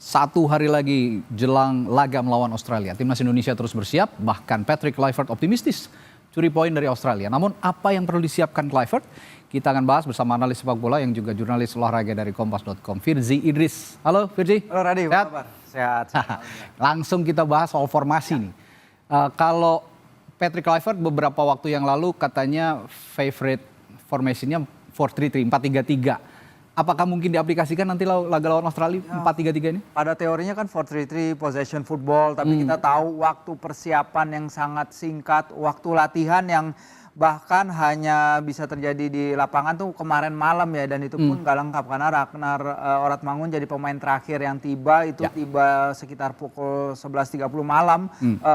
Satu hari lagi jelang laga melawan Australia. Timnas Indonesia terus bersiap, bahkan Patrick Kluivert optimistis curi poin dari Australia. Namun apa yang perlu disiapkan Kluivert? Kita akan bahas bersama analis sepak bola yang juga jurnalis olahraga dari Kompas.com, Firzi Idris. Halo Firzi. Halo Radi, apa kabar? Sehat. Langsung kita bahas soal formasi nih. Kalau Patrick Kluivert beberapa waktu yang lalu katanya favorite formasinya 4-3-3, 4-3-3. Apakah mungkin diaplikasikan nanti laga lawan Australia 4-3-3 ini? Pada teorinya kan 4-3-3 possession football, tapi kita tahu waktu persiapan yang sangat singkat, waktu latihan yang bahkan hanya bisa terjadi di lapangan tuh kemarin malam ya, dan itu pun gak lengkap karena Ragnar Oratmangun jadi pemain terakhir yang tiba tiba sekitar pukul 11.30 malam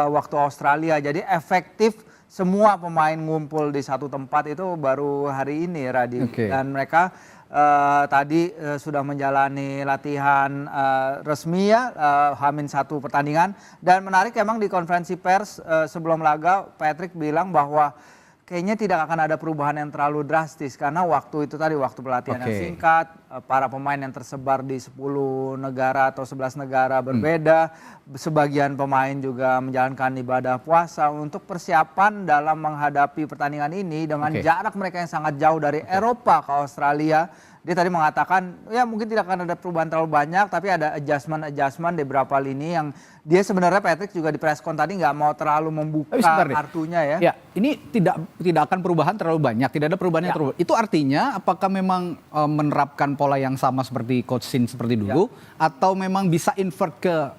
waktu Australia. Jadi efektif semua pemain ngumpul di satu tempat itu baru hari ini, Radi. Dan mereka tadi sudah menjalani latihan resmi ya, H-1 pertandingan. Dan menarik emang di konferensi pers sebelum laga Patrick bilang bahwa kayaknya tidak akan ada perubahan yang terlalu drastis karena waktu itu tadi waktu pelatihan yang singkat, para pemain yang tersebar di 10 negara atau 11 negara berbeda, sebagian pemain juga menjalankan ibadah puasa untuk persiapan dalam menghadapi pertandingan ini dengan jarak mereka yang sangat jauh dari Eropa ke Australia. Dia tadi mengatakan ya mungkin tidak akan ada perubahan terlalu banyak, tapi ada adjustment di beberapa lini yang dia sebenarnya Patrick juga di preskon tadi nggak mau terlalu membuka kartunya ya. Ya, ini tidak akan perubahan terlalu banyak, tidak ada perubahan yang terlalu. Itu artinya apakah memang menerapkan pola yang sama seperti Coach Shin seperti dulu, atau memang bisa invert ke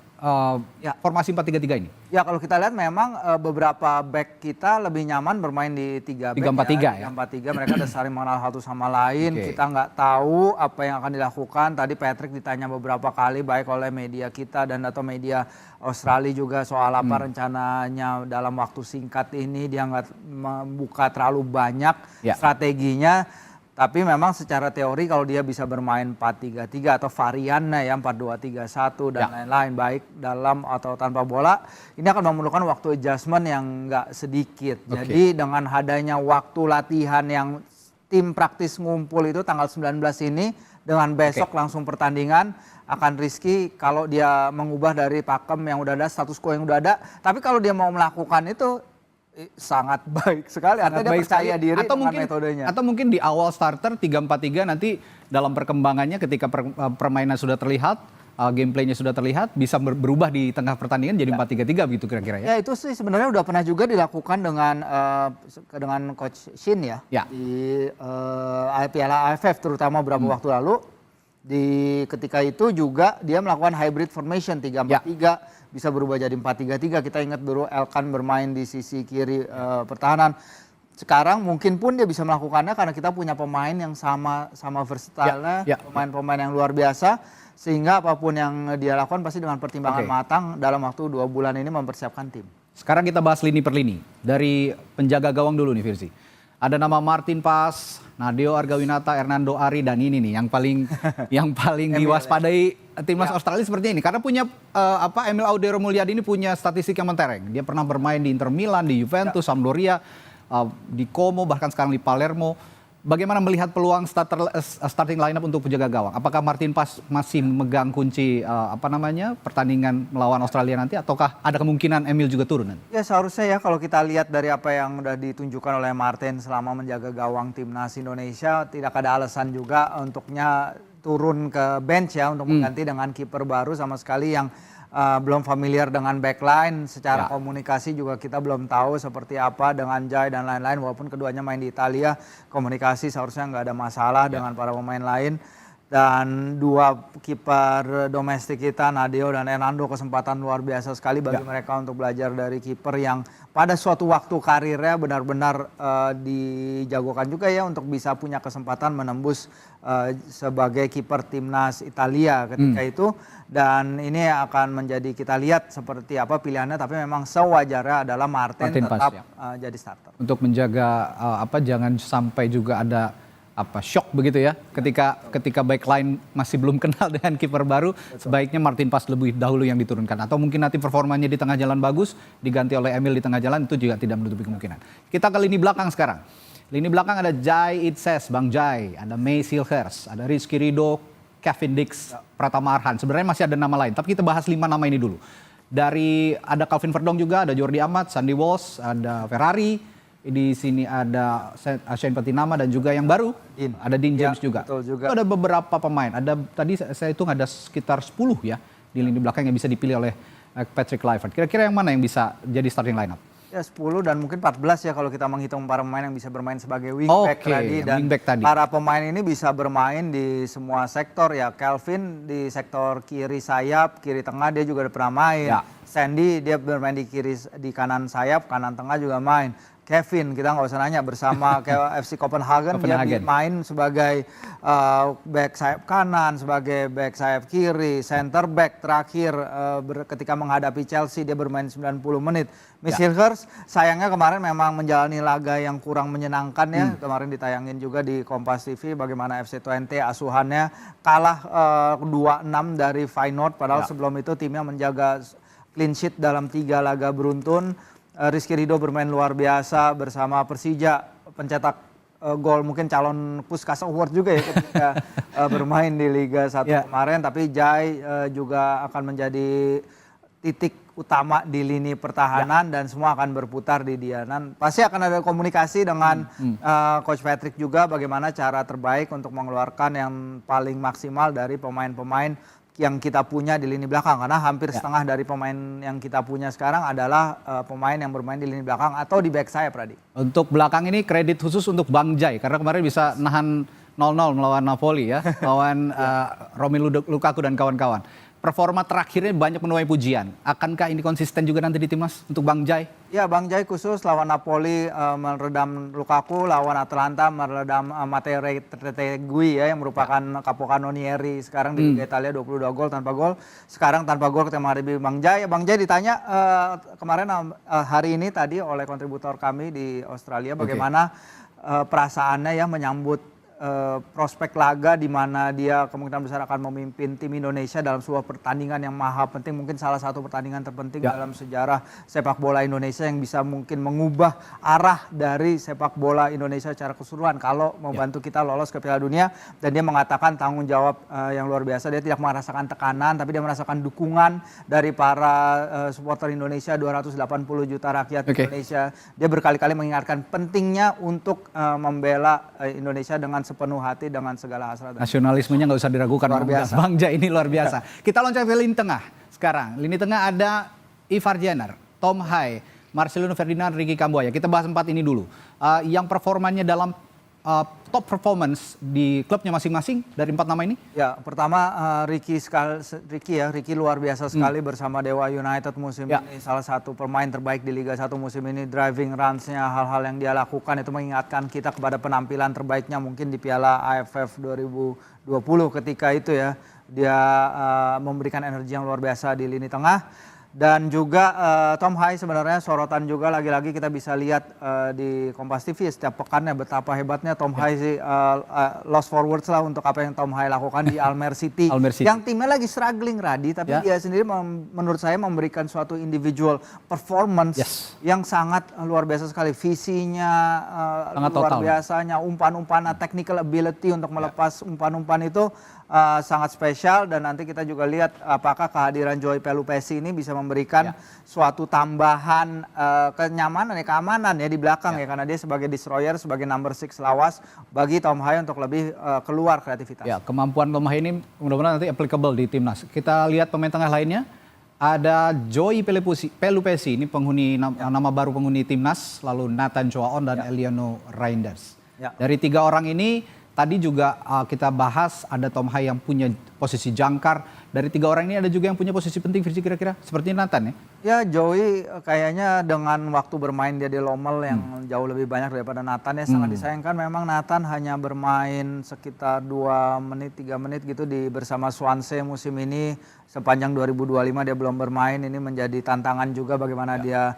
formasi 4-3-3 ini? Ya kalau kita lihat memang beberapa back kita lebih nyaman bermain di 3-4-3 ya. 3-4-3 mereka udah saling mengenal satu sama lain. Kita nggak tahu apa yang akan dilakukan. Tadi Patrick ditanya beberapa kali baik oleh media kita dan atau media Australia juga soal apa rencananya dalam waktu singkat ini. Dia nggak membuka terlalu banyak strateginya. Tapi memang secara teori kalau dia bisa bermain 4-3-3 atau variannya ya 4-2-3-1 dan lain-lain baik dalam atau tanpa bola, ini akan memerlukan waktu adjustment yang nggak sedikit. Jadi dengan adanya waktu latihan yang tim praktis ngumpul itu tanggal 19 ini dengan besok langsung pertandingan, akan risky kalau dia mengubah dari pakem yang udah ada, status quo yang udah ada. Tapi kalau dia mau melakukan itu sangat baik sekali, artinya dia percaya diri atau dengan mungkin, metodenya. Atau mungkin di awal starter 3-4-3 nanti dalam perkembangannya ketika permainan sudah terlihat, gameplaynya sudah terlihat, bisa berubah di tengah pertandingan jadi 4-3-3 begitu kira-kira ya? Ya itu sih sebenarnya udah pernah juga dilakukan dengan Coach Shin ya. Di Piala AFF terutama beberapa waktu lalu. Ketika itu juga dia melakukan hybrid formation 3-4-3. Bisa berubah jadi 4-3-3. Kita ingat dulu Elkan bermain di sisi kiri pertahanan. Sekarang mungkin pun dia bisa melakukannya karena kita punya pemain yang sama versatile, pemain-pemain yang luar biasa, sehingga apapun yang dia lakukan pasti dengan pertimbangan matang dalam waktu 2 bulan ini mempersiapkan tim. Sekarang kita bahas lini per lini. Dari penjaga gawang dulu nih Firzi. Ada nama Martin Pas, Nadeo Argawinata, Hernando Ari, dan ini nih yang paling diwaspadai timnas Australia seperti ini. Karena punya Emil Audero Mulyadi ini punya statistik yang mentereng. Dia pernah bermain di Inter Milan, di Juventus, Sampdoria, di Como, bahkan sekarang di Palermo. Bagaimana melihat peluang starting lineup untuk penjaga gawang? Apakah Martin Pas masih memegang kunci pertandingan melawan Australia nanti, ataukah ada kemungkinan Emil juga turun nanti? Ya seharusnya ya kalau kita lihat dari apa yang sudah ditunjukkan oleh Martin selama menjaga gawang timnas Indonesia, tidak ada alasan juga untuknya turun ke bench ya untuk mengganti dengan kiper baru sama sekali yang belum familiar dengan backline, secara komunikasi juga kita belum tahu seperti apa dengan Jai dan lain-lain, walaupun keduanya main di Italia, komunikasi seharusnya nggak ada masalah dengan para pemain lain. Dan 2 kiper domestik kita, Nadeo dan Hernando, kesempatan luar biasa sekali bagi mereka untuk belajar dari kiper yang pada suatu waktu karirnya benar-benar dijagokan juga ya untuk bisa punya kesempatan menembus sebagai kiper timnas Italia ketika itu. Dan ini akan menjadi kita lihat seperti apa pilihannya, tapi memang sewajarnya adalah Martin tetap jadi starter. Untuk menjaga jangan sampai juga ada shock begitu ya, ketika backline masih belum kenal dengan kiper baru. Sebaiknya Martin Pas lebih dahulu yang diturunkan, atau mungkin nanti performanya di tengah jalan bagus diganti oleh Emil di tengah jalan, itu juga tidak menutupi kemungkinan. Kita ke lini belakang sekarang. Lini belakang ada Jai Itses, Bang Jai, ada May Silhers, ada Rizky Ridho, Kevin Dix, Pratama Arhan. Sebenarnya masih ada nama lain, tapi kita bahas 5 nama ini dulu. Dari ada Calvin Verdong juga, ada Jordi Amat, Sandy Walsh, ada Ferrari, di sini ada Shane Patinama dan juga yang baru ada Dean James juga. Betul juga. Itu ada beberapa pemain. Ada tadi saya hitung ada sekitar 10 ya di lini belakang yang bisa dipilih oleh Patrick Kluivert. Kira-kira yang mana yang bisa jadi starting lineup? Ya 10 dan mungkin 14 ya kalau kita menghitung para pemain yang bisa bermain sebagai wingback tadi. Dan wingback tadi. para pemain ini bisa bermain di semua sektor ya. Calvin di sektor kiri sayap, kiri tengah dia juga udah pernah main. Ya. Sandy dia bermain di kanan sayap, kanan tengah juga main. Kevin kita nggak usah nanya bersama FC Copenhagen dia main sebagai back sayap kanan, sebagai back sayap kiri, center back terakhir ketika menghadapi Chelsea dia bermain 90 menit. Hilgers sayangnya kemarin memang menjalani laga yang kurang menyenangkan ya. Kemarin ditayangin juga di Kompas TV bagaimana FC Twente asuhannya kalah 2-6 dari Feyenoord padahal sebelum itu timnya menjaga clean sheet dalam 3 laga beruntun. Rizky Ridho bermain luar biasa bersama Persija, pencetak gol mungkin calon Puskas Award juga ya ketika bermain di Liga 1 kemarin. Tapi Jai juga akan menjadi titik utama di lini pertahanan dan semua akan berputar di dia. Dan pasti akan ada komunikasi dengan Coach Patrick juga bagaimana cara terbaik untuk mengeluarkan yang paling maksimal dari pemain-pemain yang kita punya di lini belakang, karena hampir setengah dari pemain yang kita punya sekarang adalah pemain yang bermain di lini belakang atau di back sayap, Pradi. Untuk belakang ini kredit khusus untuk Bang Jai karena kemarin bisa nahan 0-0 melawan Napoli ya, lawan Romelu Lukaku dan kawan-kawan. Performa terakhirnya banyak menuai pujian. Akankah ini konsisten juga nanti di timnas untuk Bang Jai? Ya, Bang Jai khusus lawan Napoli meredam Lukaku, lawan Atalanta meredam Matteo Retegui ya yang merupakan capocannonieri sekarang di Liga Italia 22 gol tanpa gol. Sekarang tanpa gol ketika menghadapi Bang Jai. Bang Jai ditanya kemarin hari ini tadi oleh kontributor kami di Australia bagaimana perasaannya ya menyambut prospek laga di mana dia kemungkinan besar akan memimpin tim Indonesia dalam sebuah pertandingan yang maha penting, mungkin salah satu pertandingan terpenting dalam sejarah sepak bola Indonesia yang bisa mungkin mengubah arah dari sepak bola Indonesia secara keseluruhan kalau membantu kita lolos ke Piala Dunia. Dan dia mengatakan tanggung jawab yang luar biasa, dia tidak merasakan tekanan tapi dia merasakan dukungan dari para supporter Indonesia, 280 juta rakyat Indonesia. Dia berkali-kali mengingatkan pentingnya untuk membela Indonesia dengan sepenuh hati dengan segala hasrat. Nasionalismenya nggak usah diragukan. Luar biasa. Bang Jai ini luar biasa. Kita loncat ke lini tengah sekarang. Lini tengah ada Ivar Jenner, Tom Hai, Marcelino Ferdinand, Ricky Kambuaya. Kita bahas 4 ini dulu. Yang performanya dalam top performance di klubnya masing-masing dari 4 nama ini? Ya, pertama Ricky luar biasa sekali bersama Dewa United musim ini. Salah satu pemain terbaik di Liga 1 musim ini. Driving runs-nya, hal-hal yang dia lakukan itu mengingatkan kita kepada penampilan terbaiknya mungkin di Piala AFF 2020 ketika itu ya. Dia memberikan energi yang luar biasa di lini tengah. Dan juga Tom Hai sebenarnya sorotan juga lagi-lagi kita bisa lihat di Kompas TV setiap pekannya betapa hebatnya Tom Hai sih lost for words lah untuk apa yang Tom Hai lakukan di Almere City. Yang timnya lagi struggling Radi, tapi dia sendiri menurut saya memberikan suatu individual performance yang sangat luar biasa sekali. Visinya luar biasanya, umpan-umpan, technical ability untuk melepas umpan-umpan itu sangat spesial. Dan nanti kita juga lihat apakah kehadiran Joey Pelupesi ini bisa memberikan suatu tambahan keamanan ya di belakang ya, karena dia sebagai destroyer, sebagai number 6 lawas bagi Tom Hai untuk lebih keluar kreativitas. Ya, kemampuan Tom Hai ini mudah-mudahan nanti applicable di timnas. Kita lihat pemain tengah lainnya. Ada Joey Pelupesi, ini nama baru penghuni timnas, lalu Nathan Choaon dan Eliano Reinders. Dari 3 orang ini tadi juga kita bahas ada Tom Hai yang punya posisi jangkar. Dari 3 orang ini ada juga yang punya posisi penting, Virsi, kira-kira seperti Nathan ya? Ya, Joey kayaknya dengan waktu bermain dia di Lommel yang jauh lebih banyak daripada Nathan ya. Sangat disayangkan memang Nathan hanya bermain sekitar 2 menit, 3 menit gitu bersama Swansea musim ini. Sepanjang 2025 dia belum bermain. Ini menjadi tantangan juga bagaimana dia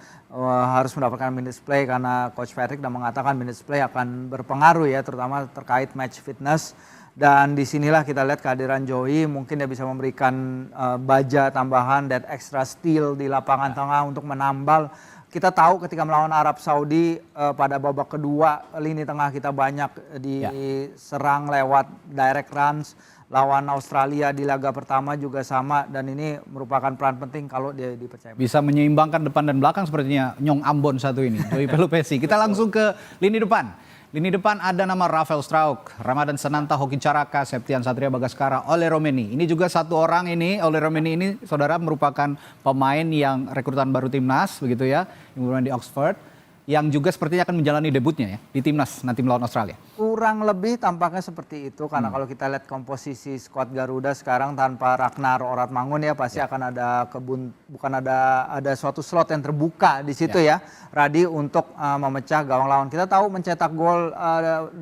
harus mendapatkan minutes play, karena Coach Patrick sudah mengatakan minutes play akan berpengaruh ya, terutama terkait match fitness. Dan disinilah kita lihat kehadiran Joey, mungkin dia bisa memberikan baja tambahan, that extra steal di lapangan tengah untuk menambal. Kita tahu ketika melawan Arab Saudi pada babak kedua, lini tengah kita banyak diserang lewat direct runs. lawan Australia di laga pertama juga sama, dan ini merupakan peran penting kalau dia dipercaya. Bisa menyeimbangkan depan dan belakang sepertinya Nyong Ambon satu ini, Joey Pelupesi. Kita langsung ke lini depan. Lini depan ada nama Rafael Struijk, Ramadan Sananta, Hoki Caraka, Septian Satria Bagaskara, Ole Romeni. Ini juga satu orang ini, Ole Romeni ini saudara merupakan pemain yang rekrutan baru timnas begitu ya, yang bermain di Oxford, yang juga sepertinya akan menjalani debutnya ya di timnas nanti melawan Australia. Kurang lebih tampaknya seperti itu, karena kalau kita lihat komposisi skuad Garuda sekarang tanpa Ragnar Oratmangun ya pasti akan ada ada suatu slot yang terbuka di situ ya, Radi, untuk memecah gawang lawan. Kita tahu mencetak gol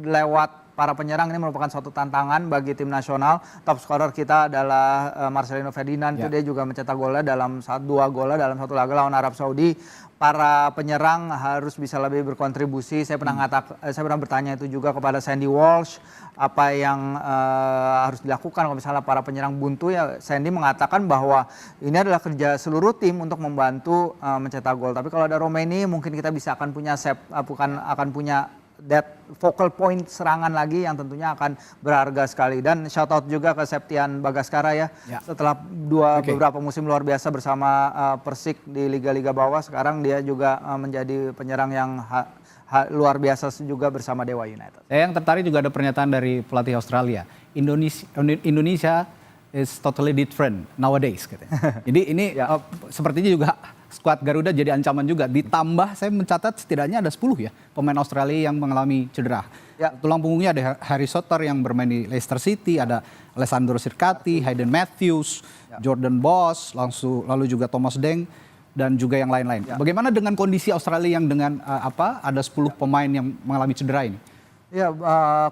lewat para penyerang ini merupakan suatu tantangan bagi tim nasional. Top scorer kita adalah Marcelino Ferdinand, itu dia juga mencetak golnya dalam 2 golnya dalam satu laga lawan Arab Saudi. Para penyerang harus bisa lebih berkontribusi. Saya pernah bertanya itu juga kepada Sandy Walsh, apa yang harus dilakukan kalau misalnya para penyerang buntu ya. Sandy mengatakan bahwa ini adalah kerja seluruh tim untuk membantu mencetak gol. Tapi kalau ada Romeni mungkin kita bisa akan punya that focal point serangan lagi yang tentunya akan berharga sekali. Dan shout out juga ke Septian Bagaskara ya. Setelah beberapa musim luar biasa bersama Persik di liga-liga bawah, sekarang dia juga menjadi penyerang yang luar biasa juga bersama Dewa United. Saya yang tertarik juga ada pernyataan dari pelatih Australia. Indonesia is totally different nowadays katanya. Jadi ini sepertinya juga skuad Garuda jadi ancaman juga. Ditambah saya mencatat setidaknya ada 10 ya pemain Australia yang mengalami cedera. Tulang punggungnya ada Harry Soter yang bermain di Leicester City, ada Alessandro Sirkati, Hayden Matthews, Jordan Boss, lalu juga Thomas Deng dan juga yang lain-lain. Bagaimana dengan kondisi Australia yang dengan ada 10 pemain yang mengalami cedera ini? Ya,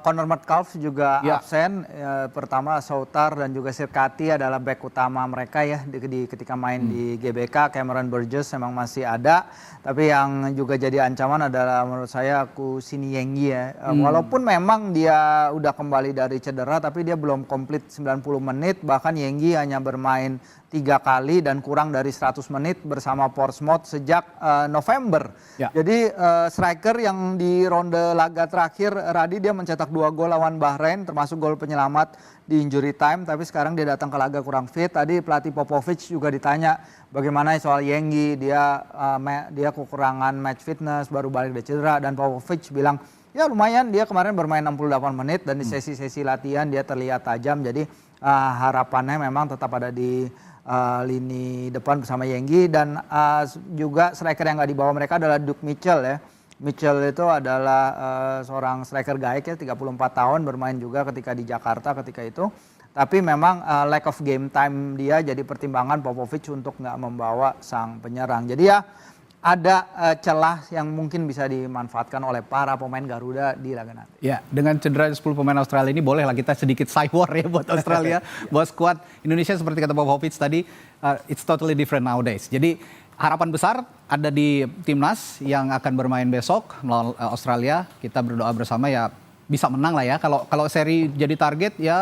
Connor Metcalf juga absen. Pertama Soutar dan juga Sirkati adalah back utama mereka ya ketika main di GBK. Cameron Burgess memang masih ada, tapi yang juga jadi ancaman adalah menurut saya Kusini Yenggi ya. Walaupun memang dia udah kembali dari cedera, tapi dia belum komplit 90 menit. Bahkan Yenggi hanya bermain 3 kali dan kurang dari 100 menit bersama Portsmouth sejak November. Jadi striker yang di ronde laga terakhir Radi dia mencetak 2 gol lawan Bahrain, termasuk gol penyelamat di injury time, tapi sekarang dia datang ke laga kurang fit. Tadi pelatih Popovic juga ditanya bagaimana soal Yenggi, dia kekurangan match fitness, baru balik dari cedera, dan Popovic bilang ya lumayan, dia kemarin bermain 68 menit dan di sesi-sesi latihan dia terlihat tajam. Jadi harapannya memang tetap ada di lini depan bersama Yenggi, dan juga striker yang nggak dibawa mereka adalah Duke Mitchell ya. Mitchell itu adalah seorang striker gaek ya, 34 tahun, bermain juga ketika di Jakarta ketika itu. Tapi memang lack of game time dia jadi pertimbangan Popovic untuk nggak membawa sang penyerang. Jadi ya ada celah yang mungkin bisa dimanfaatkan oleh para pemain Garuda di laga nanti. Ya, dengan cedera 10 pemain Australia ini bolehlah kita sedikit cyber ya buat Australia, buat skuad Indonesia seperti kata Popovic tadi, it's totally different nowadays. Jadi harapan besar ada di timnas yang akan bermain besok melawan Australia. Kita berdoa bersama ya bisa menang lah ya. Kalau seri jadi target ya,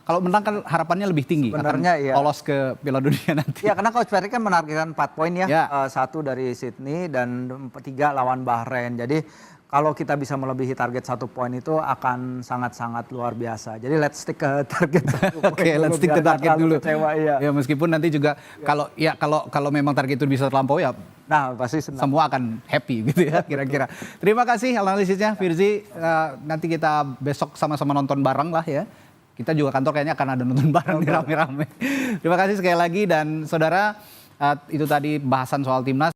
kalau menang kan harapannya lebih tinggi. Sebenarnya ya. Lolos ke Piala Dunia nanti. Ya, karena Coach Ferry kan menargetkan 4 poin ya. 1 dari Sydney dan 3 lawan Bahrain. Jadi kalau kita bisa melebihi target 1 poin itu akan sangat-sangat luar biasa. Jadi let's stick ke target 1 poin. Oke, let's stick ke target dulu. Kecewa, ya Meskipun nanti juga kalau memang target itu bisa terlampaui ya, nah pasti senang. Semua akan happy gitu ya kira-kira. Terima kasih analisisnya Firzi. Nanti kita besok sama-sama nonton bareng lah ya. Kita juga kantor kayaknya akan ada nonton bareng nih rame-rame. Terima kasih sekali lagi, dan saudara, itu tadi bahasan soal timnas.